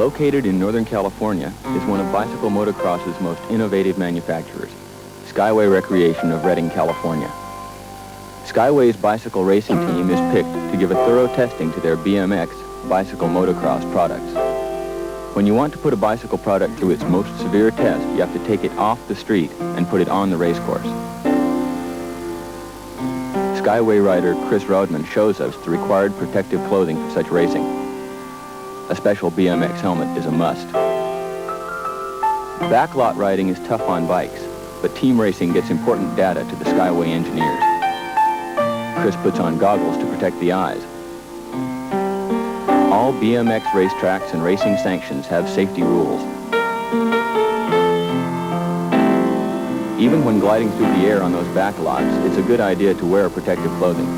Located in Northern California is one of bicycle motocross's most innovative manufacturers, Skyway Recreation of Redding, California. Skyway's bicycle racing team is picked to give a thorough testing to their BMX bicycle motocross products. When you want to put a bicycle product through its most severe test, you have to take it off the street and put it on the race course. Skyway rider Chris Rodman shows us the required protective clothing for such racing. A special BMX helmet is a must. Backlot riding is tough on bikes, but team racing gets important data to the Skyway engineers. Chris puts on goggles to protect the eyes. All BMX racetracks and racing sanctions have safety rules. Even when gliding through the air on those backlots, it's a good idea to wear protective clothing.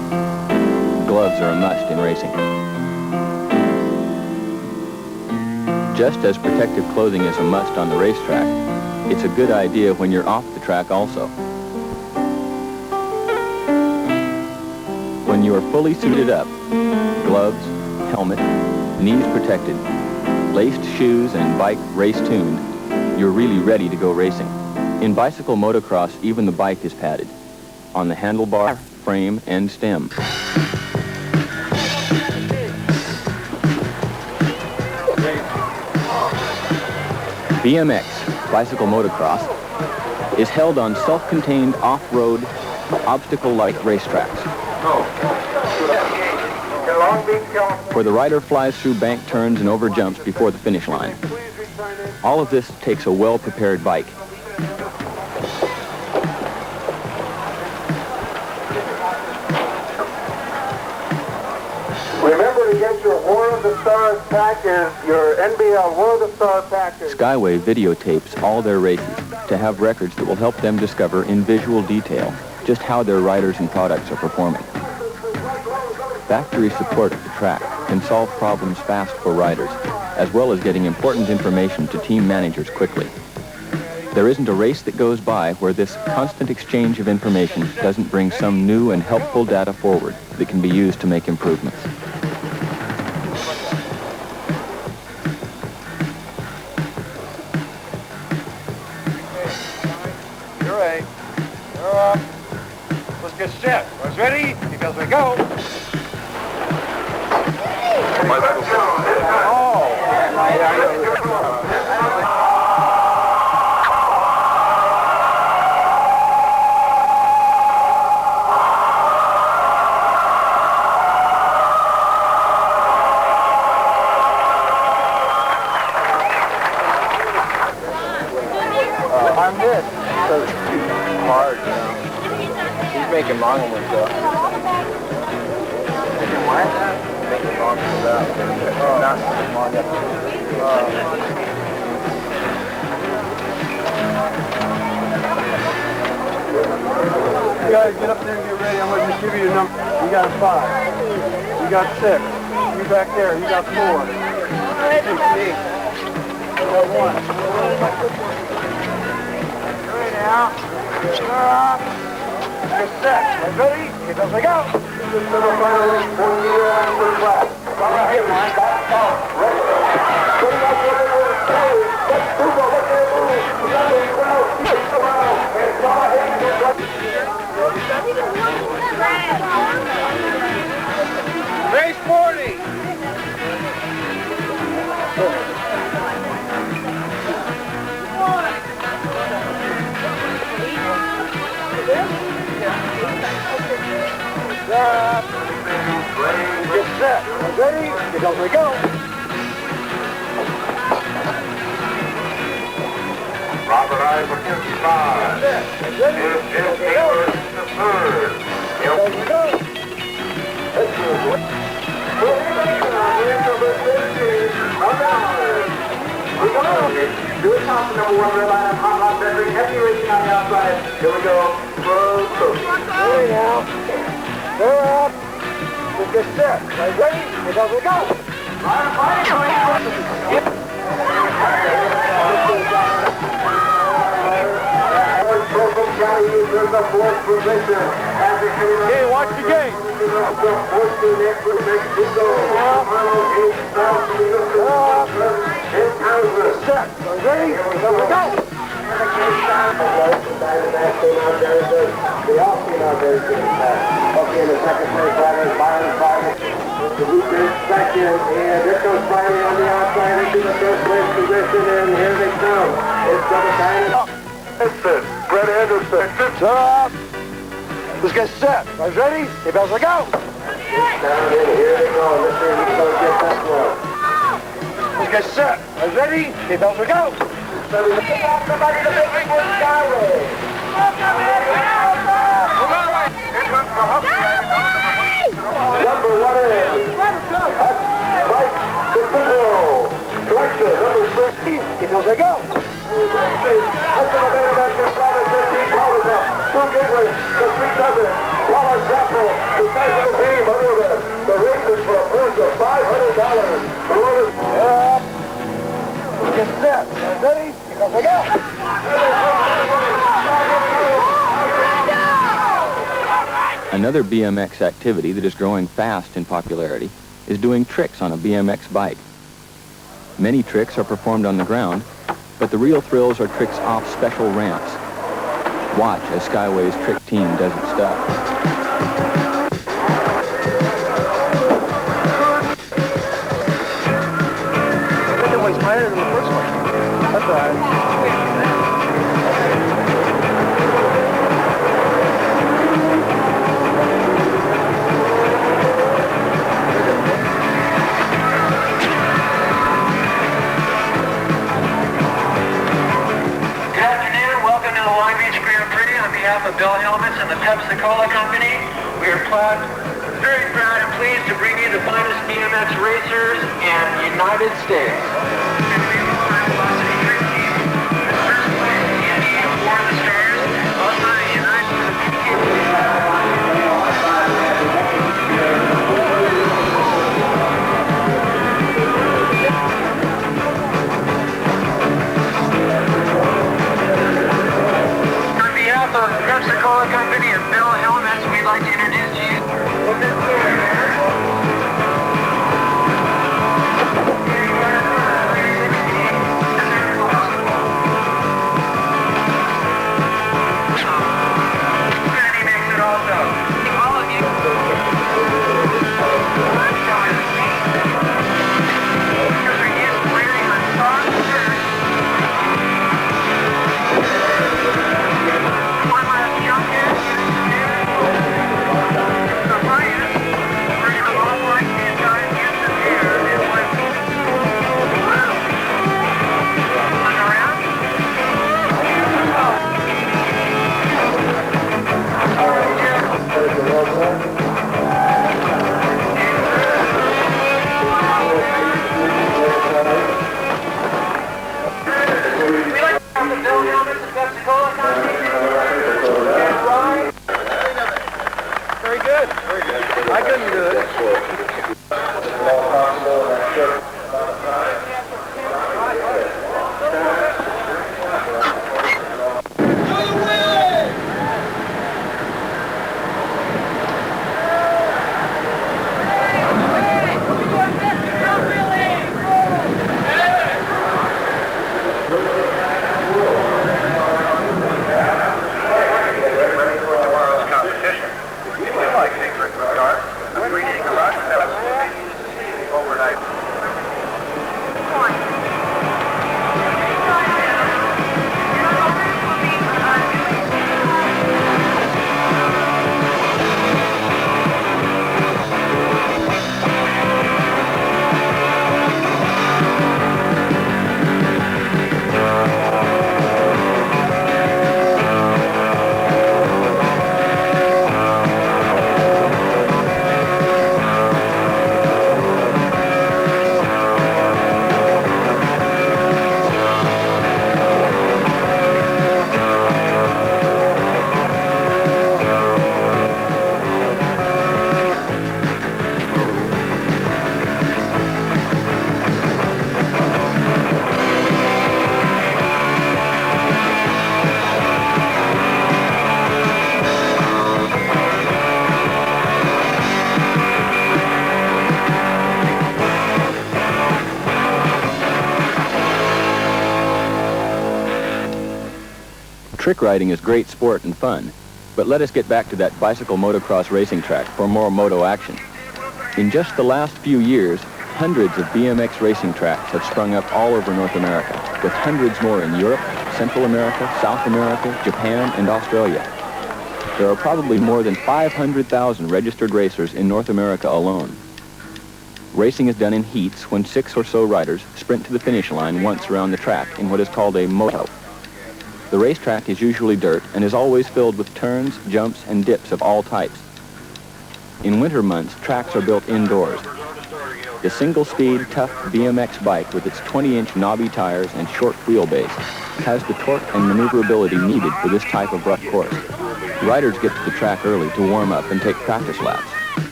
Gloves are a must in racing. Just as protective clothing is a must on the racetrack, it's a good idea when you're off the track also. When you are fully suited up, gloves, helmet, knees protected, laced shoes, and bike race-tuned, you're really ready to go racing. In bicycle motocross, even the bike is padded, on the handlebar, frame, and stem. BMX, bicycle motocross, is held on self-contained off-road, obstacle-like racetracks, where the rider flies through bank turns and over jumps before the finish line. All of this takes a well-prepared bike. Remember to get your War of the Stars package, your NBL War of the Stars package. Skyway videotapes all their races to have records that will help them discover in visual detail just how their riders and products are performing. Factory support at the track can solve problems fast for riders, as well as getting important information to team managers quickly. There isn't a race that goes by where this constant exchange of information doesn't bring some new and helpful data forward that can be used to make improvements. You're right. You're up. Let's get set. Let's ready? Because we go. On this, because it's too hard, you know. He's making long ones, though. Making what? Making long ones out. Not long up. You guys get up there and get ready. I'm going to give you your number. You got 5. You got 6. You back there. You got 4. 6, 8. You got 1. Now, get set. Ready? Because we go. This is the final 4-year first class. All right, Mike. Ready? Race 40. Get set. Ready? Because we go. Robert I for 55. Ready? Because we go. The third. Because we go. Let's do it. We go. Do it top number 1 red line. Hot rod battery. Heavy racing on the outside. Here we go. Slow. Ready now. They're up. Just get set. Ready? Because we go. Okay, watch the game. They're up. Set. Ready? Here we go. The off-team out there is getting back. Okay, in the second place rider is Byron Friday. The Lutheran second, and there comes Friday on the outside into the first place position, and here they come. It's double time. That's it. Brett Anderson. Shut up. Let's get set. Guys ready? Seatbelts are go. Down in, here they go. Let's see who's going to get that one. Let's get set. Guys ready? Seatbelts are go. Somebody to make it for Skyway. Number 1 in. Mike DePillo. Director, number 13. Seatbelts are go. That's the man back there, Florida 15. Powers up. 2 Giggling. The 3-7. Wallace Zappo. The size of the team under them. The race is for a purse of $500. Get set. Ready? Because we go. Another BMX activity that is growing fast in popularity is doing tricks on a BMX bike. Many tricks are performed on the ground, but the real thrills are tricks off special ramps. Watch as Skyway's trick team does its stuff. Was higher than the first one. That's all right. Good afternoon. Welcome to the Long Beach Grand Prix. On behalf of Bill Helmets and the Pepsi-Cola Company, we are very proud and pleased to bring you the finest BMX racers in the United States. On behalf of the Pepsi-Cola Company and Bill Helmets, we'd like to introduce you. Trick riding is great sport and fun, but let us get back to that bicycle motocross racing track for more moto action. In just the last few years, hundreds of BMX racing tracks have sprung up all over North America, with hundreds more in Europe, Central America, South America, Japan, and Australia. There are probably more than 500,000 registered racers in North America alone. Racing is done in heats when 6 or so riders sprint to the finish line once around the track in what is called a moto. The racetrack is usually dirt and is always filled with turns, jumps, and dips of all types. In winter months, tracks are built indoors. The single-speed, tough BMX bike with its 20-inch knobby tires and short wheelbase has the torque and maneuverability needed for this type of rough course. Riders get to the track early to warm up and take practice laps.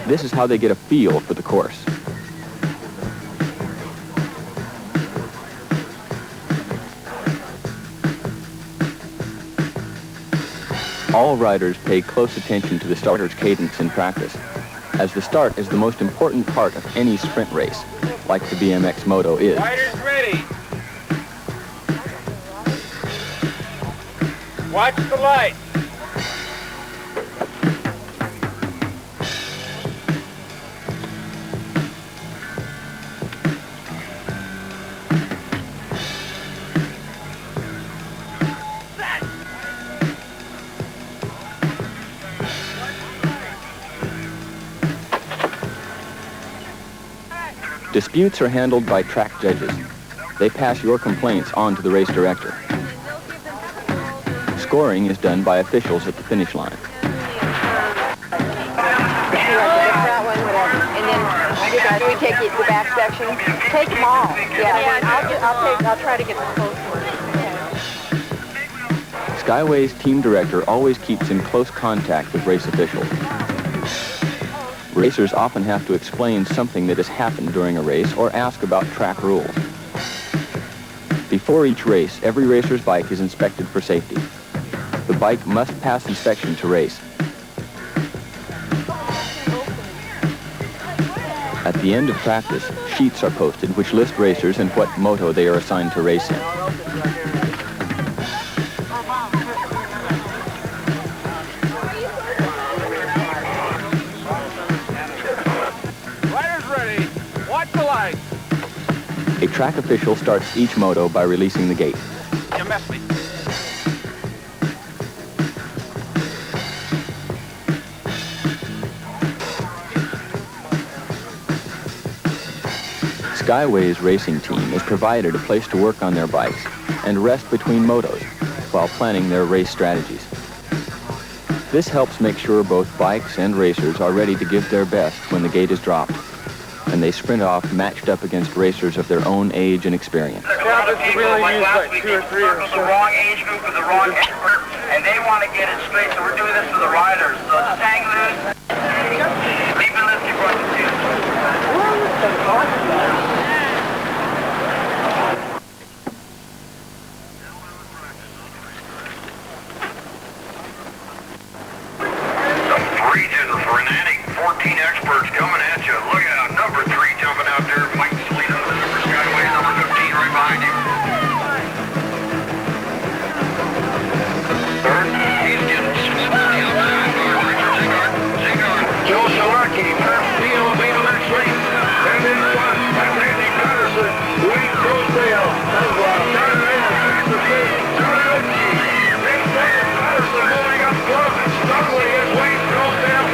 This is how they get a feel for the course. All riders pay close attention to the starter's cadence in practice, as the start is the most important part of any sprint race, like the BMX moto is. Riders ready. Watch the light. Disputes are handled by track judges. They pass your complaints on to the race director. Scoring is done by officials at the finish line. And then do we take the back section? Take them all. Yeah, I'll try to get the close one. Skyway's team director always keeps in close contact with race officials. Racers often have to explain something that has happened during a race or ask about track rules. Before each race, every racer's bike is inspected for safety. The bike must pass inspection to race. At the end of practice, sheets are posted which list racers and what moto they are assigned to race in. A track official starts each moto by releasing the gate. You messed me. Skyway's racing team is provided a place to work on their bikes and rest between motos while planning their race strategies. This helps make sure both bikes and racers are ready to give their best when the gate is dropped, and they sprint off matched up against racers of their own age and experience. A lot of people like last week, they circled the wrong age group with the wrong expert, and they want to get it straight, so we're doing this for the riders. So just hang loose. Leave the list before the two. The region frenetic, 14 experts coming at you. Look out, number 3 jumping out there, Mike Salino, the number Skyway, number 15 right behind you. Third, he's getting somebody outside. Zingard. Joe Solaki, first field, BMX race. And in front, that's Andy Patterson, Wayne Rosedale. Patterson moving up close and struggling as Wayne Rosedale.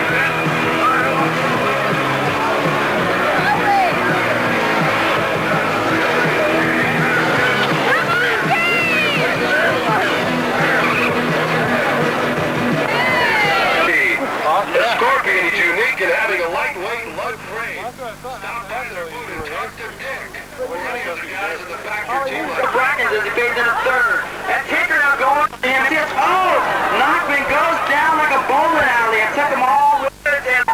The Scorpion is unique in having a lightweight lug frame. Stop by their booth and talk to Dick. Or any other guys in the factory team like Brackens as he goes into third. That kicker now going to him. Knockman goes down like a bowling alley and took them all with it.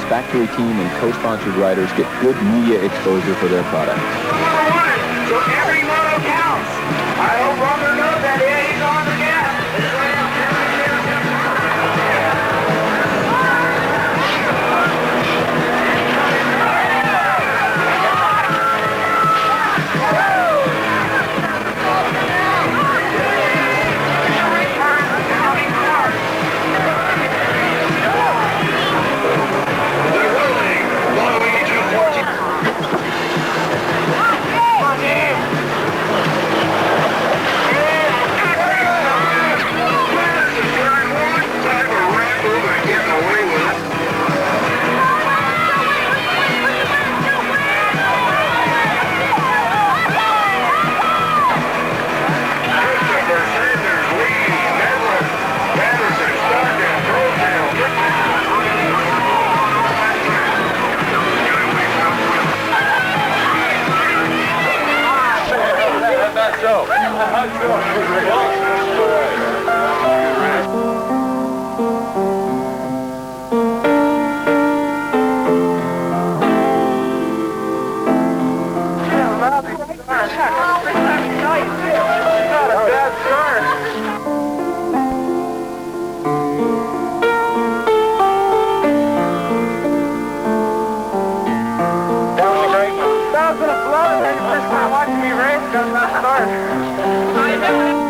factory team and co-sponsored riders get good media exposure for their products. So every moto counts. I hope Robert knows that. Yeah, he's on the gas. That was gonna blow it when you first started watching me race. That's my start.